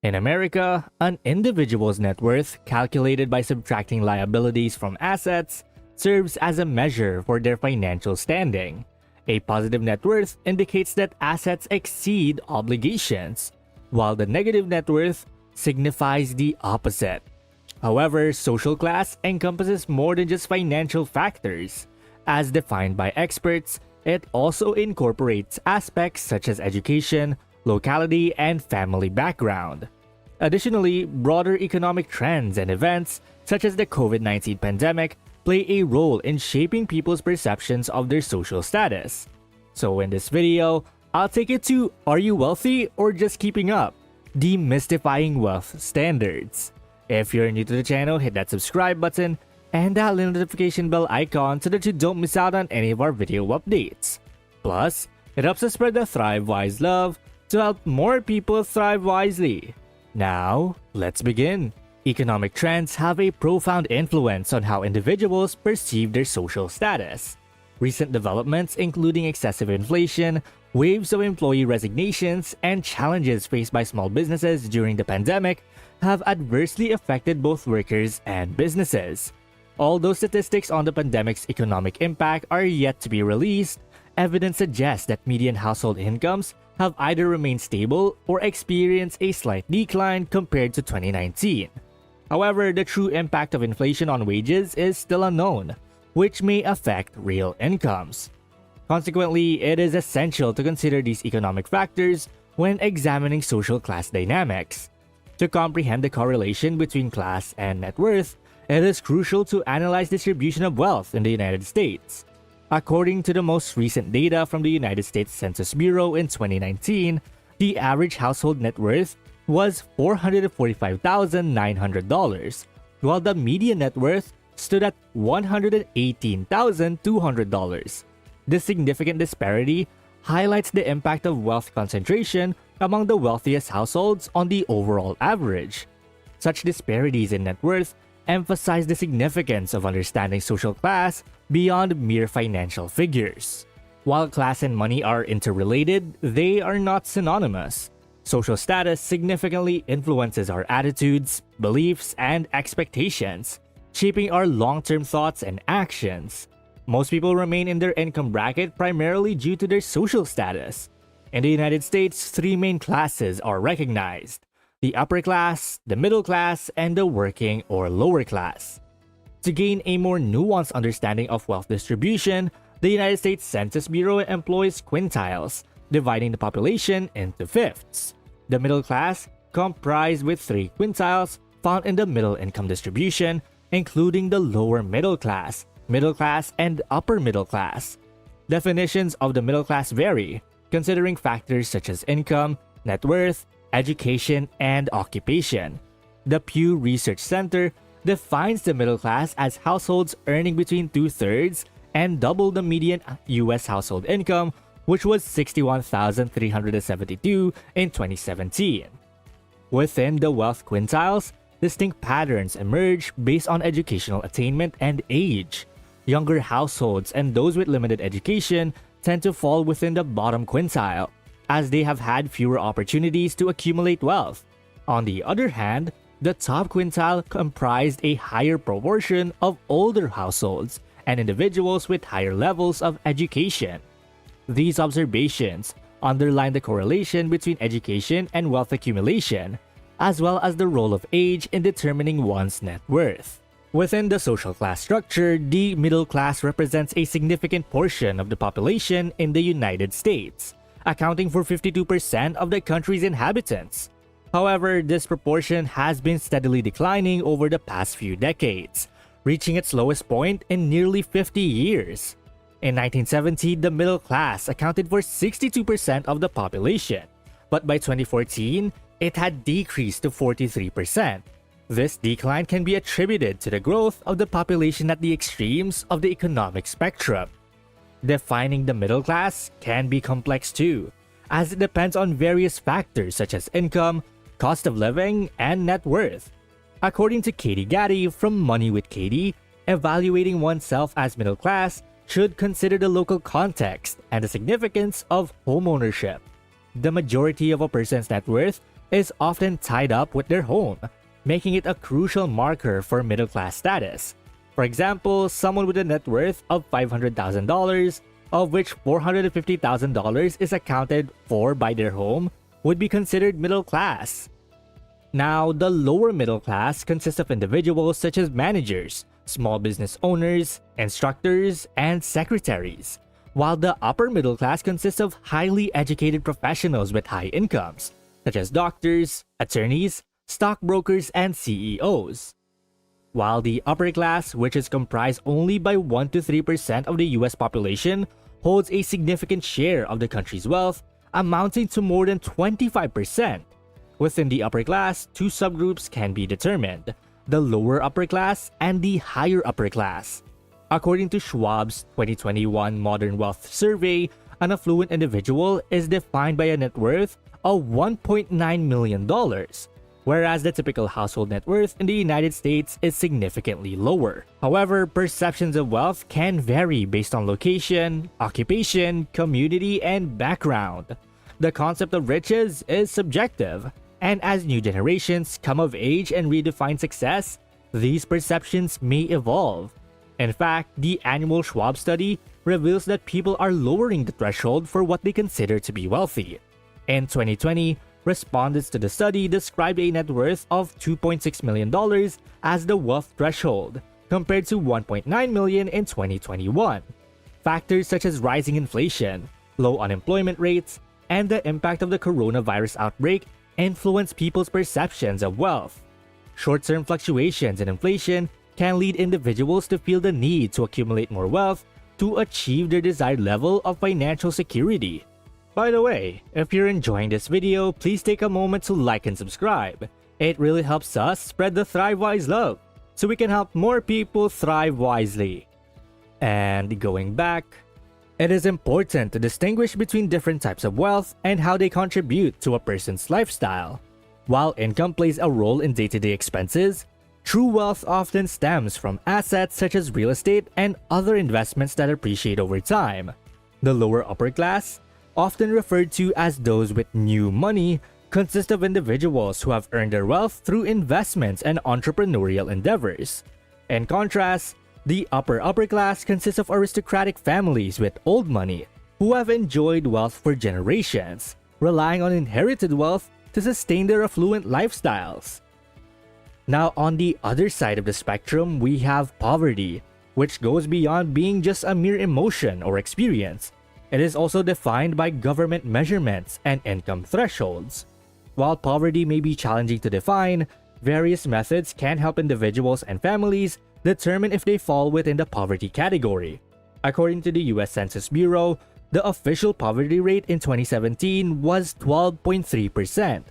In America, an individual's net worth, calculated by subtracting liabilities from assets, serves as a measure for their financial standing. A positive net worth indicates that assets exceed obligations, while the negative net worth signifies the opposite. However, social class encompasses more than just financial factors. As defined by experts, it also incorporates aspects such as education, locality, and family background. Additionally, broader economic trends and events, such as the COVID-19 pandemic, play a role in shaping people's perceptions of their social status. So in this video, I'll take it to are you wealthy or just keeping up? Demystifying wealth standards. If you're new to the channel, hit that subscribe button and that little notification bell icon so that you don't miss out on any of our video updates. Plus, it helps us spread the Thrive Wise love to help more people thrive wisely. Now, let's begin. Economic trends have a profound influence on how individuals perceive their social status. Recent developments, including excessive inflation, waves of employee resignations, and challenges faced by small businesses during the pandemic, have adversely affected both workers and businesses. Although statistics on the pandemic's economic impact are yet to be released, evidence suggests that median household incomes have either remained stable or experienced a slight decline compared to 2019. However, the true impact of inflation on wages is still unknown, which may affect real incomes. Consequently, it is essential to consider these economic factors when examining social class dynamics. To comprehend the correlation between class and net worth, it is crucial to analyze distribution of wealth in the United States. According to the most recent data from the United States Census Bureau in 2019, the average household net worth was $445,900, while the median net worth stood at $118,200. This significant disparity highlights the impact of wealth concentration among the wealthiest households on the overall average. Such disparities in net worth emphasize the significance of understanding social class beyond mere financial figures. While class and money are interrelated, they are not synonymous. Social status significantly influences our attitudes, beliefs, and expectations, shaping our long-term thoughts and actions. Most people remain in their income bracket primarily due to their social status. In the United States, three main classes are recognized: the upper class, the middle class, and the working or lower class. To gain a more nuanced understanding of wealth distribution, the United States Census Bureau employs quintiles, dividing the population into fifths. The middle class, comprised with 3 quintiles found in the middle income distribution, including the lower middle class, and upper middle class. Definitions of the middle class vary, considering factors such as income, net worth, education, and occupation. The Pew Research Center defines the middle class as households earning between 2/3 and double the median U.S. household income, which was $61,372 in 2017. Within the wealth quintiles, distinct patterns emerge based on educational attainment and age. Younger households and those with limited education tend to fall within the bottom quintile, as they have had fewer opportunities to accumulate wealth. On the other hand, the top quintile comprised a higher proportion of older households and individuals with higher levels of education. These observations underline the correlation between education and wealth accumulation, as well as the role of age in determining one's net worth. Within the social class structure, the middle class represents a significant portion of the population in the United States, accounting for 52% of the country's inhabitants. However, this proportion has been steadily declining over the past few decades, reaching its lowest point in nearly 50 years. In 1970, the middle class accounted for 62% of the population, but by 2014, it had decreased to 43%. This decline can be attributed to the growth of the population at the extremes of the economic spectrum. Defining the middle class can be complex too, as it depends on various factors such as income, cost of living, and net worth. According to Katie Gaddy from Money with Katie, evaluating oneself as middle class should consider the local context and the significance of homeownership. The majority of a person's net worth is often tied up with their home, making it a crucial marker for middle class status. For example, someone with a net worth of $500,000, of which $450,000 is accounted for by their home, would be considered middle class. Now, the lower middle class consists of individuals such as managers, small business owners, instructors, and secretaries, while the upper middle class consists of highly educated professionals with high incomes, such as doctors, attorneys, stockbrokers, and CEOs. While the upper class, which is comprised only by 1 to 3% of the US population, holds a significant share of the country's wealth, amounting to more than 25%. Within the upper class, two subgroups can be determined: the lower upper class and the higher upper class. According to Schwab's 2021 Modern Wealth Survey, an affluent individual is defined by a net worth of $1.9 million, whereas the typical household net worth in the United States is significantly lower. However, perceptions of wealth can vary based on location, occupation, community, and background. The concept of riches is subjective, and as new generations come of age and redefine success, these perceptions may evolve. In fact, the annual Schwab study reveals that people are lowering the threshold for what they consider to be wealthy. In 2020, respondents to the study described a net worth of $2.6 million as the wealth threshold, compared to $1.9 million in 2021. Factors such as rising inflation, low unemployment rates, and the impact of the coronavirus outbreak influence people's perceptions of wealth. Short-term fluctuations in inflation can lead individuals to feel the need to accumulate more wealth to achieve their desired level of financial security. By the way, if you're enjoying this video, please take a moment to like and subscribe. It really helps us spread the ThriveWise love, so we can help more people thrive wisely. And going back, it is important to distinguish between different types of wealth and how they contribute to a person's lifestyle. While income plays a role in day-to-day expenses, true wealth often stems from assets such as real estate and other investments that appreciate over time. The lower upper class, often referred to as those with new money, consist of individuals who have earned their wealth through investments and entrepreneurial endeavors. In contrast, the upper class consists of aristocratic families with old money who have enjoyed wealth for generations, relying on inherited wealth to sustain their affluent lifestyles. Now, on the other side of the spectrum, we have poverty, which goes beyond being just a mere emotion or experience. It is also defined by government measurements and income thresholds. While poverty may be challenging to define, various methods can help individuals and families determine if they fall within the poverty category. According to the US Census Bureau, the official poverty rate in 2017 was 12.3%,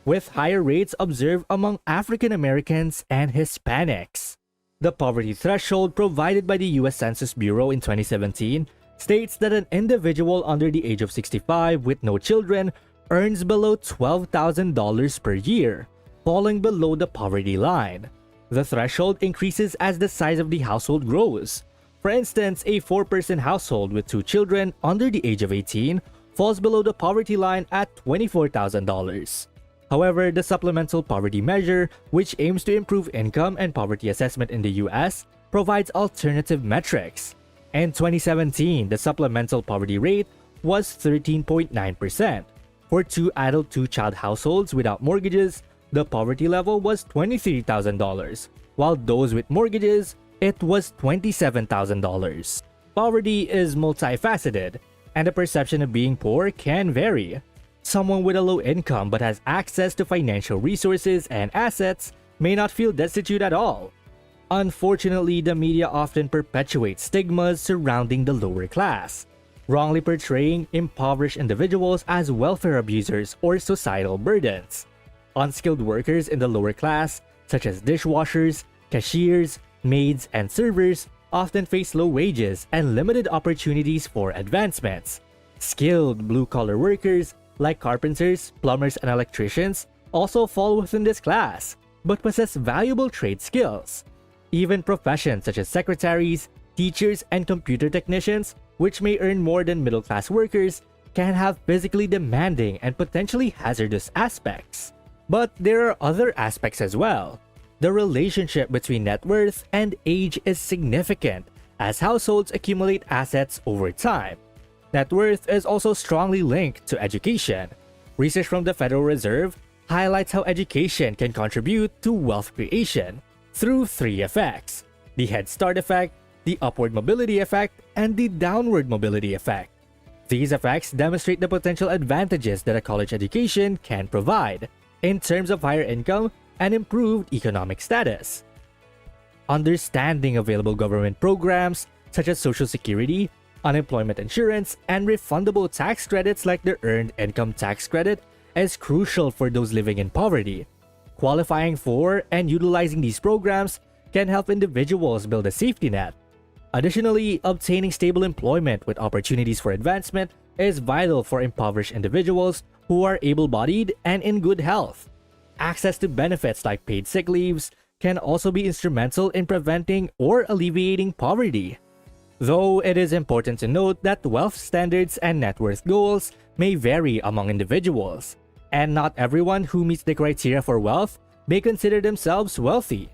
with higher rates observed among African Americans and Hispanics. The poverty threshold provided by the US Census Bureau in 2017 states that an individual under the age of 65 with no children earns below $12,000 per year, falling below the poverty line. The threshold increases as the size of the household grows. For instance, a 4-person household with 2 children under the age of 18 falls below the poverty line at $24,000. However, the Supplemental Poverty Measure, which aims to improve income and poverty assessment in the US, provides alternative metrics. In 2017, the supplemental poverty rate was 13.9%. For 2 adult 2-child households without mortgages, the poverty level was $23,000, while those with mortgages, it was $27,000. Poverty is multifaceted, and the perception of being poor can vary. Someone with a low income but has access to financial resources and assets may not feel destitute at all. Unfortunately, the media often perpetuates stigmas surrounding the lower class, wrongly portraying impoverished individuals as welfare abusers or societal burdens. Unskilled workers in the lower class, such as dishwashers, cashiers, maids, and servers, often face low wages and limited opportunities for advancements. Skilled blue-collar workers, like carpenters, plumbers, and electricians, also fall within this class, but possess valuable trade skills. Even professions such as secretaries, teachers, and computer technicians, which may earn more than middle-class workers, can have physically demanding and potentially hazardous aspects. But there are other aspects as well. The relationship between net worth and age is significant as households accumulate assets over time. Net worth is also strongly linked to education. Research from the Federal Reserve highlights how education can contribute to wealth creation through three effects: the Head Start effect, the upward mobility effect, and the downward mobility effect. These effects demonstrate the potential advantages that a college education can provide in terms of higher income and improved economic status. Understanding available government programs such as Social Security, unemployment insurance, and refundable tax credits like the Earned Income Tax Credit is crucial for those living in poverty. Qualifying for and utilizing these programs can help individuals build a safety net. Additionally, obtaining stable employment with opportunities for advancement is vital for impoverished individuals who are able-bodied and in good health. Access to benefits like paid sick leaves can also be instrumental in preventing or alleviating poverty. Though it is important to note that wealth standards and net worth goals may vary among individuals, and not everyone who meets the criteria for wealth may consider themselves wealthy.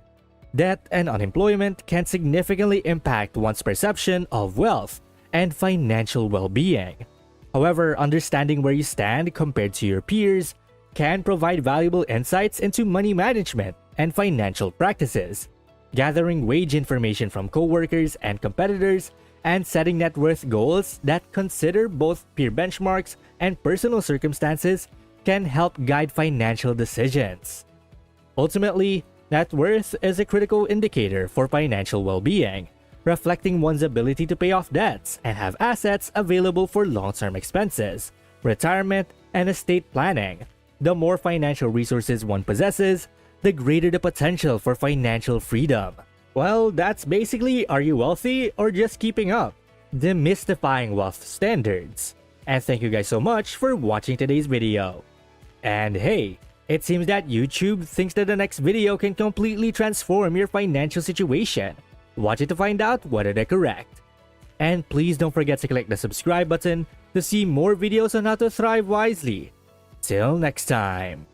Debt and unemployment can significantly impact one's perception of wealth and financial well-being. However, understanding where you stand compared to your peers can provide valuable insights into money management and financial practices. Gathering wage information from coworkers and competitors, and setting net worth goals that consider both peer benchmarks and personal circumstances can help guide financial decisions. Ultimately, net worth is a critical indicator for financial well-being, reflecting one's ability to pay off debts and have assets available for long-term expenses, retirement, and estate planning. The more financial resources one possesses, the greater the potential for financial freedom. Well, that's basically Are You Wealthy or Just Keeping Up? Demystifying Wealth Standards. And thank you guys so much for watching today's video. And hey, it seems that YouTube thinks that the next video can completely transform your financial situation. Watch it to find out whether they're correct. And please don't forget to click the subscribe button to see more videos on how to thrive wisely. Till next time.